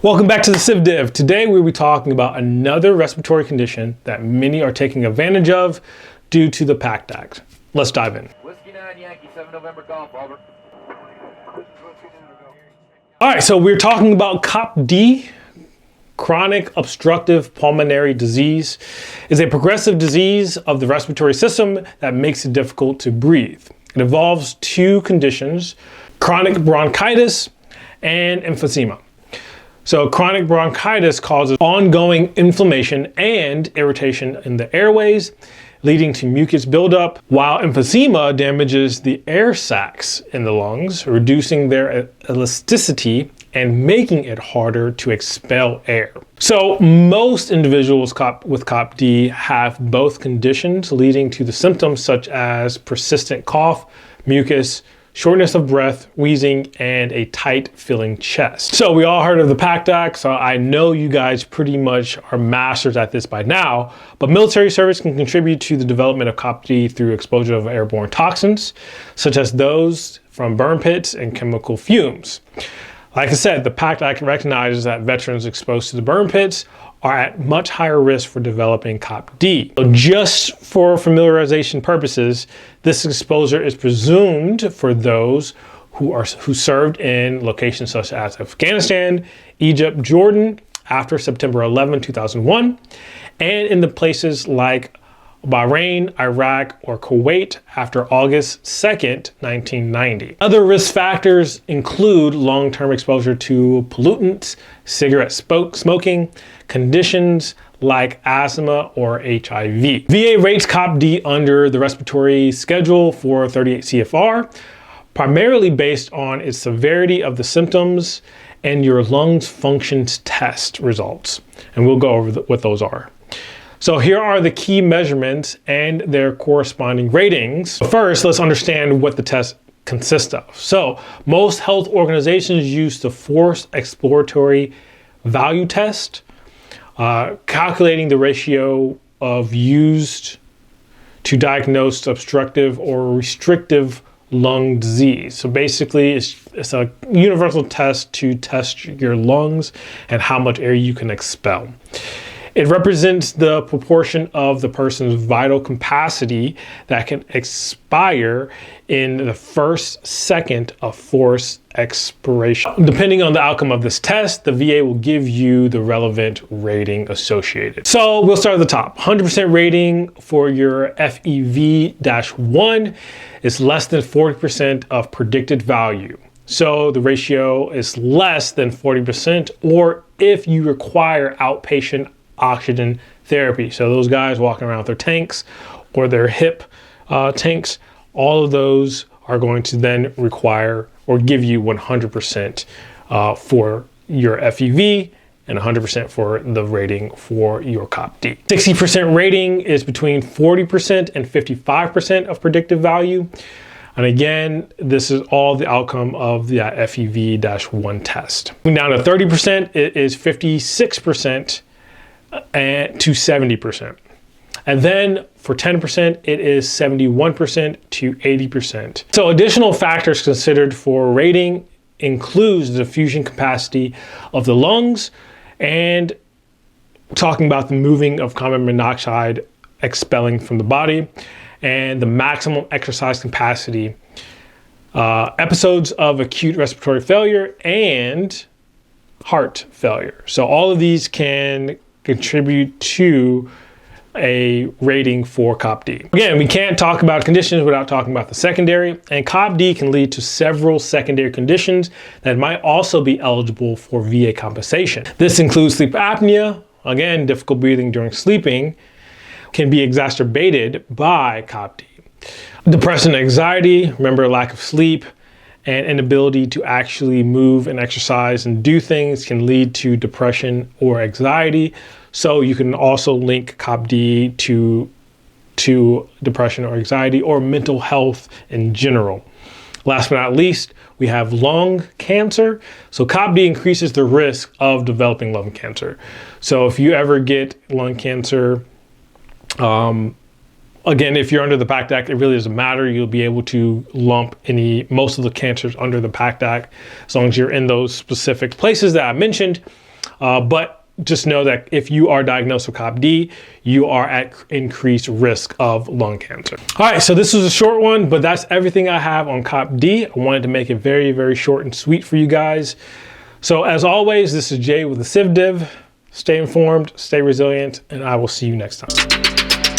Welcome back to the CIVDIV. Today we'll be talking about another respiratory condition that many are taking advantage of due to the PACT Act. Let's dive in. Whiskey 9 Yankee 7 November Golf, over. All right, so we're talking about COPD. Chronic obstructive pulmonary disease is a progressive disease of the respiratory system that makes it difficult to breathe. It involves two conditions, chronic bronchitis and emphysema. So chronic bronchitis causes ongoing inflammation and irritation in the airways, leading to mucus buildup, while emphysema damages the air sacs in the lungs, reducing their elasticity and making it harder to expel air. So most individuals with COPD have both conditions, leading to the symptoms such as persistent cough, mucus, shortness of breath, wheezing, and a tight filling chest. So we all heard of the PACT Act, so I know you guys pretty much are masters at this by now, but military service can contribute to the development of COPD through exposure of airborne toxins, such as those from burn pits and chemical fumes. Like I said, the PACT Act recognizes that veterans exposed to the burn pits are at much higher risk for developing COPD. So just for familiarization purposes, this exposure is presumed for those who served in locations such as Afghanistan, Egypt, Jordan after September 11, 2001, and in the places like Bahrain, Iraq, or Kuwait after August 2nd, 1990. Other risk factors include long-term exposure to pollutants, cigarette smoking, conditions like asthma or HIV. VA rates COPD under the respiratory schedule for 38 CFR, primarily based on its severity of the symptoms and your lungs functions test results. And we'll go over what those are. So here are the key measurements and their corresponding ratings. First, let's understand what the test consists of. So most health organizations use the forced exploratory value test, calculating the ratio of used to diagnose obstructive or restrictive lung disease. So basically it's a universal test to test your lungs and how much air you can expel. It represents the proportion of the person's vital capacity that can expire in the first second of forced expiration. Depending on the outcome of this test, the VA will give you the relevant rating associated. So we'll start at the top. 100% rating for your FEV-1 is less than 40% of predicted value. So the ratio is less than 40%, or if you require outpatient oxygen therapy. So those guys walking around with their tanks or their hip tanks, all of those are going to then require or give you 100% for your FEV and 100% for the rating for your COPD. 60% rating is between 40% and 55% of predictive value. And again, this is all the outcome of the FEV-1 test. Down to 30%, it is 56% to 70%. And then for 10%, it is 71% to 80%. So additional factors considered for rating includes the diffusion capacity of the lungs and talking about the moving of carbon monoxide expelling from the body and the maximum exercise capacity, episodes of acute respiratory failure and heart failure. So all of these can contribute to a rating for COPD. Again, we can't talk about conditions without talking about the secondary, and COPD can lead to several secondary conditions that might also be eligible for VA compensation. This includes sleep apnea, again, difficult breathing during sleeping, can be exacerbated by COPD. Depression and anxiety, remember lack of sleep, and inability to actually move and exercise and do things can lead to depression or anxiety. So you can also link COPD to depression or anxiety or mental health in general. Last but not least, we have lung cancer. So COPD increases the risk of developing lung cancer. So if you ever get lung cancer, again, if you're under the PACT Act, it really doesn't matter. You'll be able to lump most of the cancers under the PACT Act as long as you're in those specific places that I mentioned. But just know that if you are diagnosed with COPD, you are at increased risk of lung cancer. All right, so this was a short one, but that's everything I have on COPD. I wanted to make it very, very short and sweet for you guys. So as always, this is Jay with the CIVDIV. Stay informed, stay resilient, and I will see you next time.